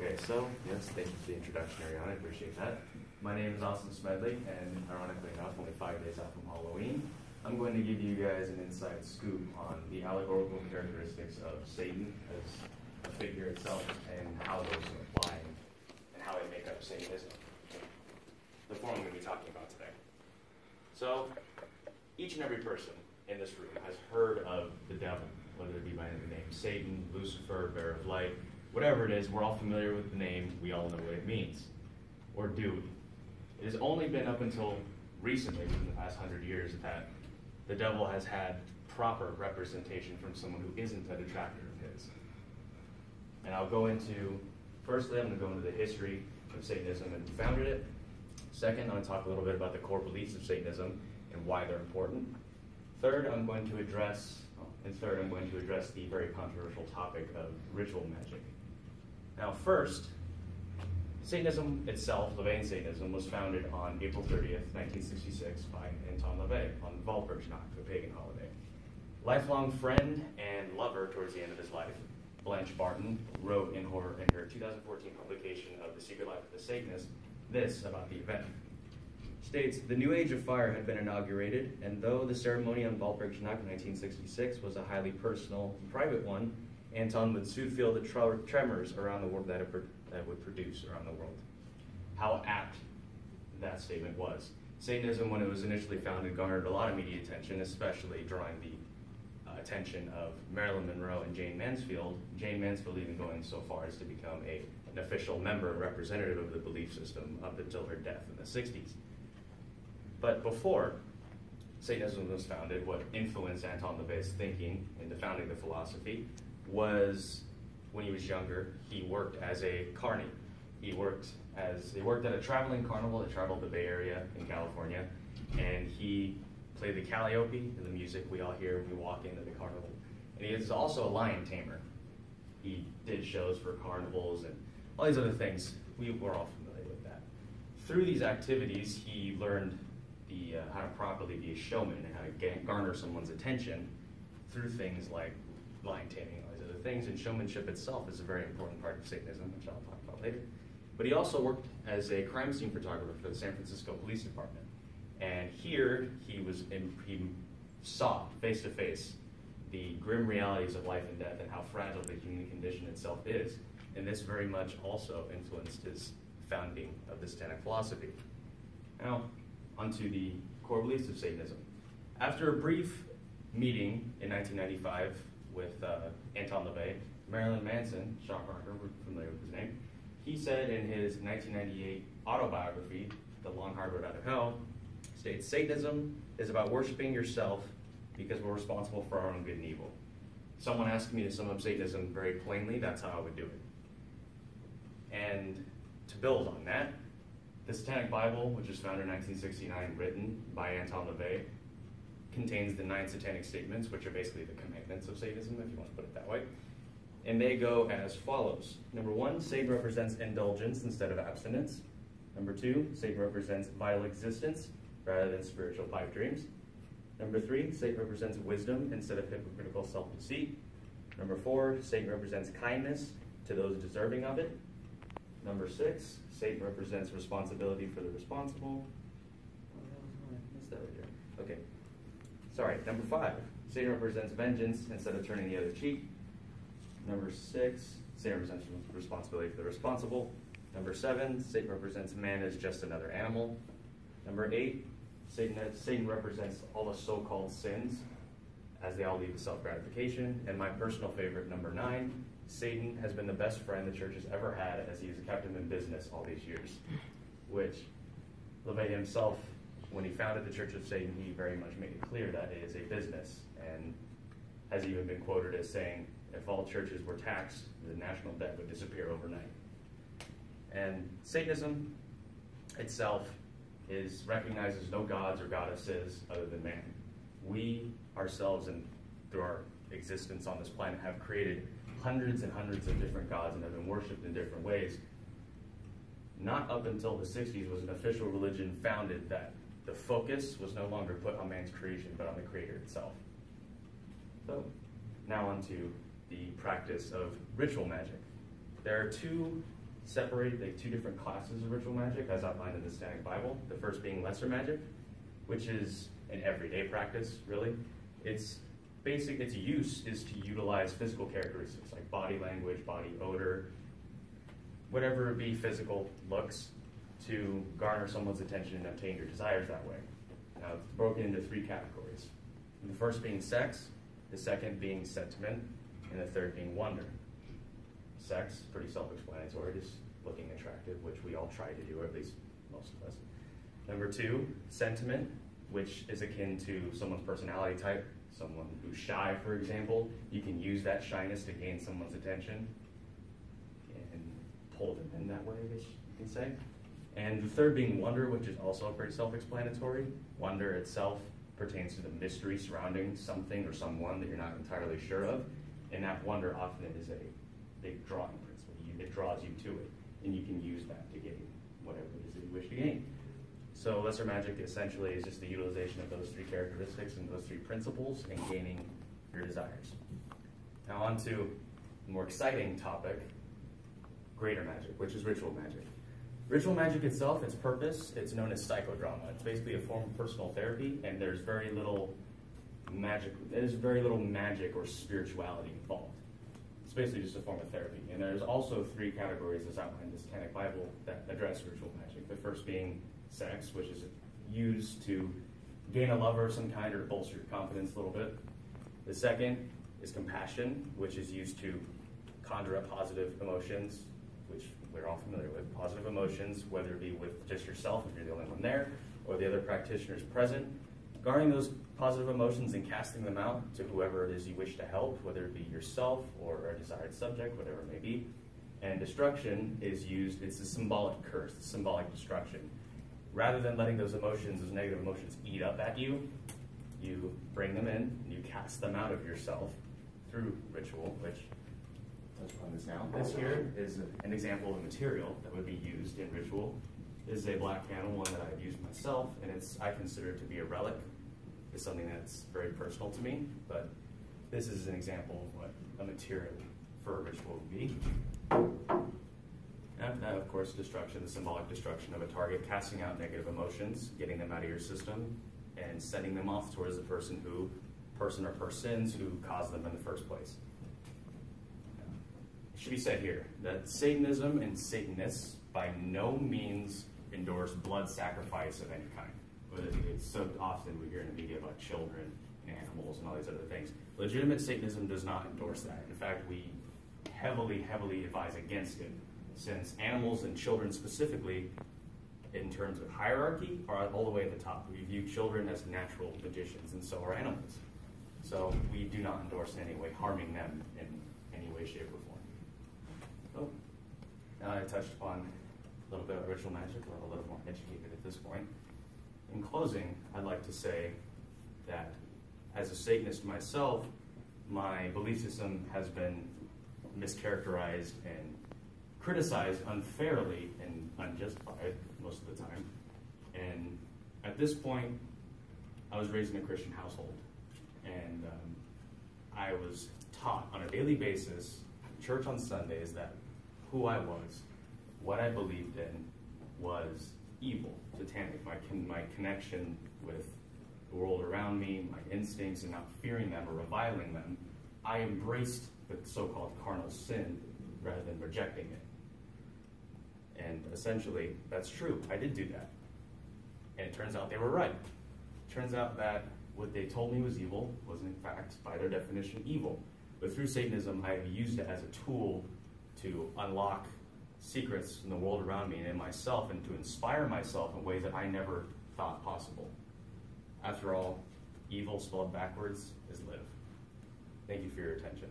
Okay, so yes, thank you for the introduction, Ariana. I appreciate that. My name is Austin Smedley, and ironically enough, only 5 days out from Halloween, I'm going to give you guys an inside scoop on the allegorical characteristics of Satan as a figure itself and how those apply and how they make up Satanism, the form I'm going to be talking about today. So, each and every person in this room has heard of the devil, whether it be by the name Satan, Lucifer, Bearer of Light, whatever it is. We're all familiar with the name. We all know what it means. Or do we? It has only been up until recently, in the past 100 years, that the devil has had proper representation from someone who isn't a detractor of his. And I'll go into, firstly, I'm going to go into the history of Satanism and who founded it. Second, I'm going to talk a little bit about the core beliefs of Satanism and why they're important. Third, I'm going to address the very controversial topic of ritual magic. Now, first, Satanism itself, LaVeyan Satanism, was founded on April 30th, 1966 by Anton LaVey on Walpurgisnacht, a pagan holiday. Lifelong friend and lover towards the end of his life, Blanche Barton, wrote in her 2014 publication of The Secret Life of the Satanist this about the event. States, the new age of fire had been inaugurated, and though the ceremony on Walpurgisnacht in 1966 was a highly personal and private one, Anton would soon feel the tremors around the world that would produce around the world. How apt that statement was. Satanism, when it was initially founded, garnered a lot of media attention, especially drawing the attention of Marilyn Monroe and Jane Mansfield. Jane Mansfield even going so far as to become an official member and representative of the belief system up until her death in the 60s. But before Satanism was founded, what influenced Anton LaVey's thinking into founding the philosophy was, when he was younger, he worked as a carny. He worked at a traveling carnival that traveled the Bay Area in California, and he played the calliope, the music we all hear when we walk into the carnival. And he is also a lion tamer. He did shows for carnivals and all these other things. We're all familiar with that. Through these activities, he learned how to properly be a showman and how to garner someone's attention through things like lion taming and all these other things. And showmanship itself is a very important part of Satanism, which I'll talk about later. But he also worked as a crime scene photographer for the San Francisco Police Department. And here he saw face to face the grim realities of life and death and how fragile the human condition itself is. And this very much also influenced his founding of the Satanic philosophy. Now, onto the core beliefs of Satanism. After a brief meeting in 1995 with Anton LaVey, Marilyn Manson, shock rocker, we're familiar with his name, he said in his 1998 autobiography, The Long Hard Road Out of Hell, states, Satanism is about worshiping yourself because we're responsible for our own good and evil. Someone asked me to sum up Satanism very plainly, that's how I would do it. And to build on that, the Satanic Bible, which was founded in 1969, written by Anton LaVey, contains the 9 satanic statements, which are basically the commandments of Satanism, if you want to put it that way. And they go as follows. Number 1, Satan represents indulgence instead of abstinence. Number 2, Satan represents vital existence rather than spiritual pipe dreams. Number 3, Satan represents wisdom instead of hypocritical self-deceit. Number 4, Satan represents kindness to those deserving of it. Number 6, Satan represents responsibility for the responsible. I missed that right there. Okay. Sorry. Number 5, Satan represents vengeance instead of turning the other cheek. Number 6, Satan represents responsibility for the responsible. Number 7, Satan represents man as just another animal. Number 8, Satan represents all the so-called sins, as they all lead to self-gratification. And my personal favorite, number 9, Satan has been the best friend the church has ever had, as he has kept him in business all these years. Which LaVey himself, when he founded the Church of Satan, he very much made it clear that it is a business, and has even been quoted as saying, if all churches were taxed, the national debt would disappear overnight. And Satanism itself recognizes no gods or goddesses other than man. We ourselves, and through our existence on this planet, have created hundreds and hundreds of different gods and have been worshipped in different ways. Not up until the 60s was an official religion founded that the focus was no longer put on man's creation, but on the Creator itself. So, now on to the practice of ritual magic. There are two separate the two different classes of ritual magic as outlined in the Satanic Bible. The first being lesser magic, which is an everyday practice, really. Its use is to utilize physical characteristics like body language, body odor, whatever it be, physical looks, to garner someone's attention and obtain your desires that way. Now, it's broken into three categories. The first being sex, the second being sentiment, and the third being wonder. Sex, pretty self-explanatory, just looking attractive, which we all try to do, or at least most of us. Number two, sentiment, which is akin to someone's personality type. Someone who's shy, for example, you can use that shyness to gain someone's attention and pull them in that way, I guess you can say. And the third being wonder, which is also pretty self-explanatory. Wonder itself pertains to the mystery surrounding something or someone that you're not entirely sure of, and that wonder often is a big drawing principle. It draws you to it, and you can use that to gain whatever it is that you wish to gain. So lesser magic essentially is just the utilization of those three characteristics and those three principles and gaining your desires. Now on to a more exciting topic, greater magic, which is ritual magic. Ritual magic itself, its purpose, it's known as psychodrama. It's basically a form of personal therapy, and there's very little magic or spirituality involved. It's basically just a form of therapy. And there's also three categories as outlined in the Satanic Bible that address ritual magic. The first being sex, which is used to gain a lover of some kind or to bolster your confidence a little bit. The second is compassion, which is used to conjure up positive emotions, which we're all familiar with. Positive emotions, whether it be with just yourself, if you're the only one there, or the other practitioners present. Garnering those positive emotions and casting them out to whoever it is you wish to help, whether it be yourself or a desired subject, whatever it may be. And destruction is used, it's a symbolic curse, it's symbolic destruction. Rather than letting those emotions, those negative emotions eat up at you, you bring them in, and you cast them out of yourself through ritual, which, touch upon this now. This here is an example of a material that would be used in ritual. This is a black candle, one that I've used myself, and I consider it to be a relic. It's something that's very personal to me, but this is an example of what a material for a ritual would be. After that, of course, destruction, the symbolic destruction of a target, casting out negative emotions, getting them out of your system, and sending them off towards the person or persons who caused them in the first place. It should be said here that Satanism and Satanists by no means endorse blood sacrifice of any kind. It's so often we hear in the media about children and animals and all these other things. Legitimate Satanism does not endorse that. In fact, we heavily advise against it, since animals and children specifically, in terms of hierarchy, are all the way at the top. We view children as natural magicians, and so are animals. So we do not endorse in any way harming them in any way, shape, or form. So, now I touched upon a little bit of ritual magic, we're a little more educated at this point. In closing, I'd like to say that as a Satanist myself, my belief system has been mischaracterized and criticized unfairly and unjustified most of the time. And at this point, I was raised in a Christian household, and I was taught on a daily basis, church on Sundays, that who I was, what I believed in, was evil, satanic. My connection with the world around me, my instincts, and not fearing them or reviling them, I embraced the so-called carnal sin rather than rejecting it. And essentially, that's true. I did do that. And it turns out they were right. It turns out that what they told me was evil was in fact, by their definition, evil. But through Satanism, I have used it as a tool to unlock secrets in the world around me and in myself, and to inspire myself in ways that I never thought possible. After all, evil spelled backwards is live. Thank you for your attention.